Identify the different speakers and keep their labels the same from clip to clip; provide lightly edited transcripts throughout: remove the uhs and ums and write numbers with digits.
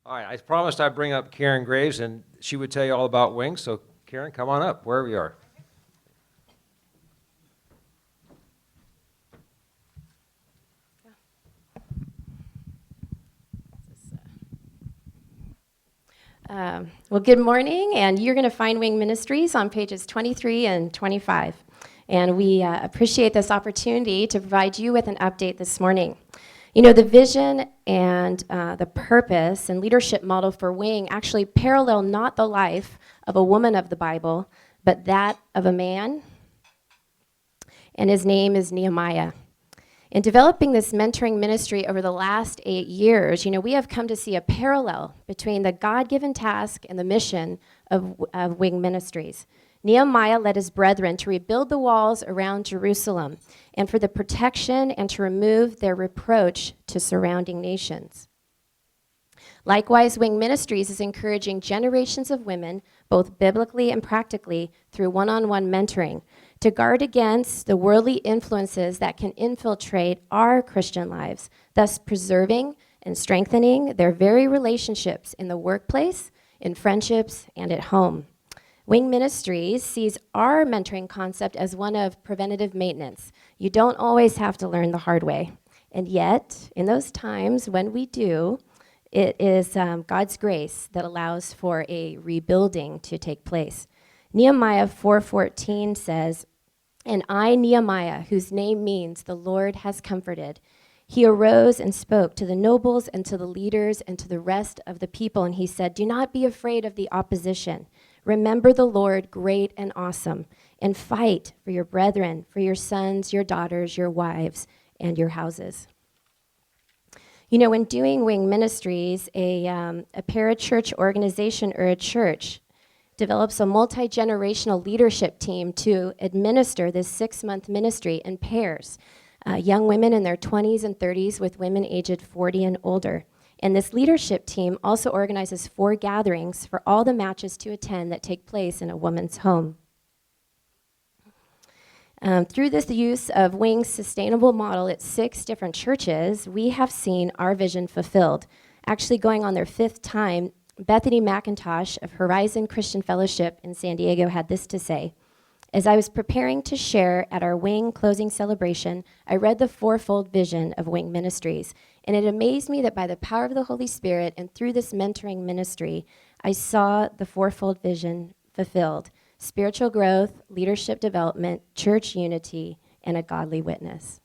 Speaker 1: All right, I promised I'd bring up Karen Graves, and she would tell you all about wings. So, Karen, come on up, wherever you are.
Speaker 2: Well, good morning, and you're going to find Wing Ministries on pages 23 and 25. And we appreciate this opportunity to provide you with an update this morning. You know, the vision and the purpose and leadership model for Wing actually parallel not the life of a woman of the Bible, but that of a man, and his name is Nehemiah. In developing this mentoring ministry over the last 8 years, you know, we have come to see a parallel between the God-given task and the mission of Wing Ministries. Nehemiah led his brethren to rebuild the walls around Jerusalem and for the protection and to remove their reproach to surrounding nations. Likewise, Wing Ministries is encouraging generations of women, both biblically and practically, through one-on-one mentoring, to guard against the worldly influences that can infiltrate our Christian lives, thus preserving and strengthening their very relationships in the workplace, in friendships, and at home. Wing Ministries sees our mentoring concept as one of preventative maintenance. You don't always have to learn the hard way. And yet, in those times when we do, it is God's grace that allows for a rebuilding to take place. Nehemiah 4:14 says, "And I, Nehemiah, whose name means the Lord has comforted, he arose and spoke to the nobles and to the leaders and to the rest of the people, and he said, 'Do not be afraid of the opposition. Remember the Lord great and awesome, and fight for your brethren, for your sons, your daughters, your wives, and your houses.'" You know, when doing Wing Ministries, a parachurch organization or a church develops a multi-generational leadership team to administer this 6-month ministry in pairs. Young women in their 20s and 30s with women aged 40 and older. And this leadership team also organizes 4 gatherings for all the matches to attend that take place in a woman's home. Through this use of Wing's sustainable model at 6 different churches, we have seen our vision fulfilled. Actually going on their 5th time, Bethany McIntosh of Horizon Christian Fellowship in San Diego had this to say: "As I was preparing to share at our Wing closing celebration, I read the 4-fold vision of Wing Ministries, and it amazed me that by the power of the Holy Spirit and through this mentoring ministry, I saw the 4-fold vision fulfilled: spiritual growth, leadership development, church unity, and a godly witness."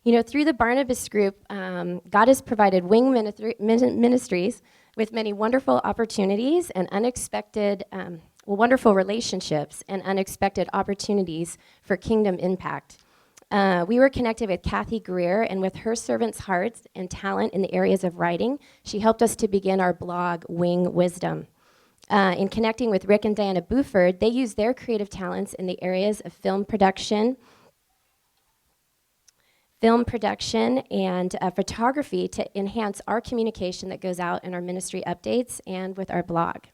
Speaker 2: You know, through the Barnabas Group, God has provided Wing Ministries with many wonderful opportunities and wonderful relationships and unexpected opportunities for kingdom impact. We were connected with Kathy Greer, and with her servant's hearts and talent in the areas of writing, she helped us to begin our blog, Wing Wisdom. In connecting with Rick and Diana Buford, they used their creative talents in the areas of film production and photography to enhance our communication that goes out in our ministry updates and with our blog.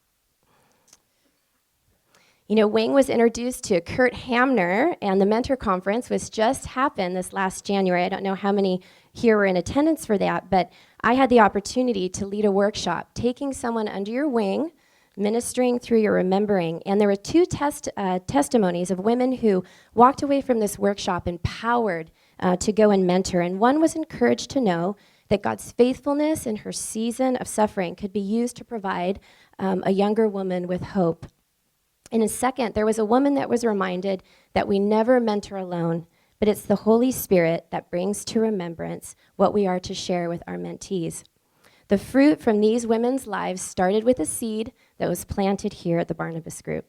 Speaker 2: You know, Wing was introduced to Kurt Hamner, and the Mentor Conference, which just happened this last January. I don't know how many here were in attendance for that, but I had the opportunity to lead a workshop, taking someone under your wing, ministering through your remembering. And there were 2 testimonies of women who walked away from this workshop empowered to go and mentor. And one was encouraged to know that God's faithfulness in her season of suffering could be used to provide a younger woman with hope. And in second, there was a woman that was reminded that we never mentor alone, but it's the Holy Spirit that brings to remembrance what we are to share with our mentees. The fruit from these women's lives started with a seed that was planted here at the Barnabas Group.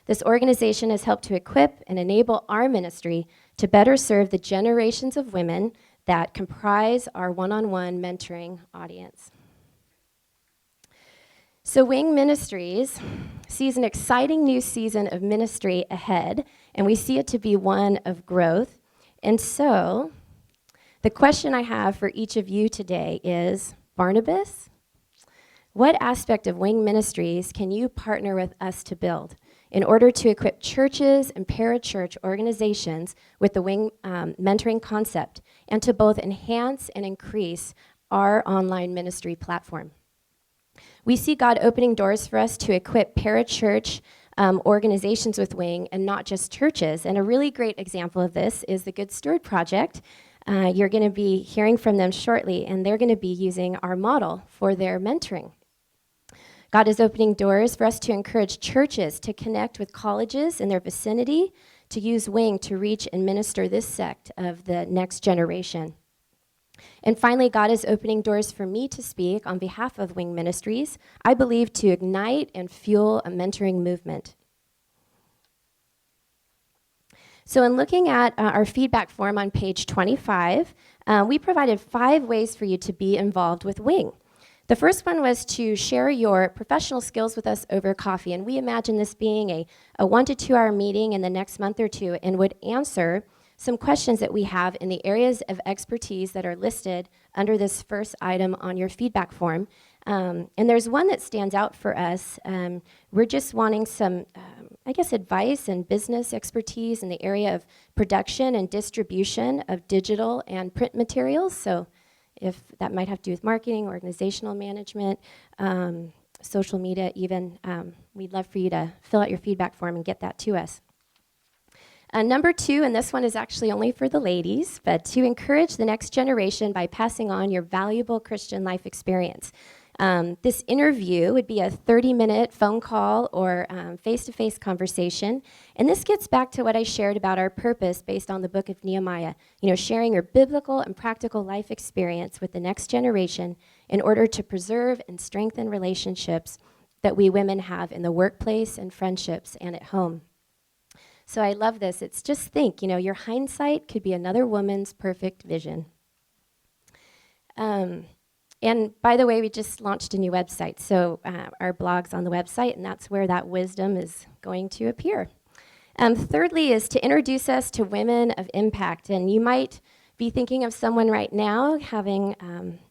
Speaker 2: This organization has helped to equip and enable our ministry to better serve the generations of women that comprise our one-on-one mentoring audience. So Wing Ministries sees an exciting new season of ministry ahead, and we see it to be one of growth. And so the question I have for each of you today is, Barnabas, what aspect of Wing Ministries can you partner with us to build? in order to equip churches and parachurch organizations with the Wing mentoring concept and to both enhance and increase our online ministry platform. We see God opening doors for us to equip parachurch organizations with Wing and not just churches. And a really great example of this is the Good Steward Project. You're going to be hearing from them shortly, and they're going to be using our model for their mentoring. God is opening doors for us to encourage churches to connect with colleges in their vicinity to use Wing to reach and minister this sect of the next generation. And finally, God is opening doors for me to speak on behalf of Wing Ministries, I believe, to ignite and fuel a mentoring movement. So in looking at our feedback form on page 25, we provided 5 ways for you to be involved with Wing. The first one was to share your professional skills with us over coffee, and we imagine this being a 1 to 2 hour meeting in the next month or two, and would answer some questions that we have in the areas of expertise that are listed under this first item on your feedback form. And there's one that stands out for us. We're just wanting some, advice and business expertise in the area of production and distribution of digital and print materials. So if that might have to do with marketing, organizational management, social media even, we'd love for you to fill out your feedback form and get that to us. Number 2, and this one is actually only for the ladies, but to encourage the next generation by passing on your valuable Christian life experience. This interview would be a 30-minute phone call or face-to-face conversation. And this gets back to what I shared about our purpose based on the book of Nehemiah. Sharing your biblical and practical life experience with the next generation in order to preserve and strengthen relationships that we women have in the workplace and friendships and at home. So I love this. It's just think, your hindsight could be another woman's perfect vision. And by the way, we just launched a new website. So our blog's on the website, and that's where that wisdom is going to appear. Thirdly is to introduce us to women of impact. And you might be thinking of someone right now, having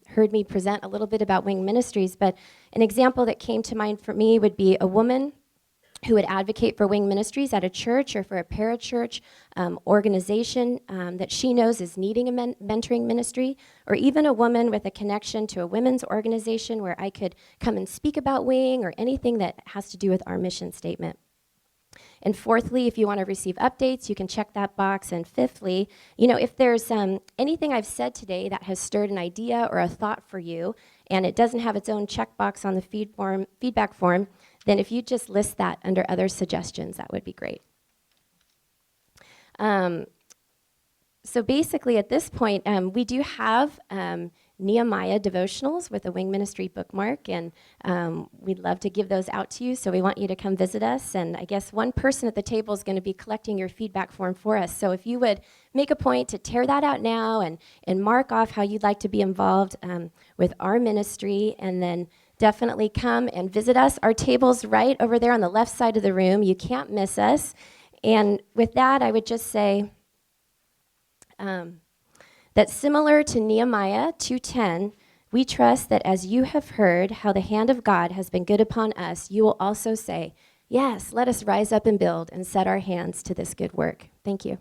Speaker 2: heard me present a little bit about Wing Ministries, but an example that came to mind for me would be a woman who would advocate for Wing Ministries at a church or for a parachurch organization that she knows is needing a mentoring ministry, or even a woman with a connection to a women's organization where I could come and speak about Wing or anything that has to do with our mission statement. And fourthly, if you want to receive updates, you can check that box. And fifthly, if there's anything I've said today that has stirred an idea or a thought for you, and it doesn't have its own checkbox on the feedback form, then if you just list that under other suggestions, that would be great. So basically at this point, we do have Nehemiah devotionals with a Wing Ministry bookmark, and we'd love to give those out to you, so we want you to come visit us. And I guess one person at the table is going to be collecting your feedback form for us. So if you would make a point to tear that out now and mark off how you'd like to be involved with our ministry, and then definitely come and visit us. Our table's right over there on the left side of the room. You can't miss us. And with that, I would just say that similar to Nehemiah 2:10, we trust that as you have heard how the hand of God has been good upon us, you will also say, yes, let us rise up and build and set our hands to this good work. Thank you.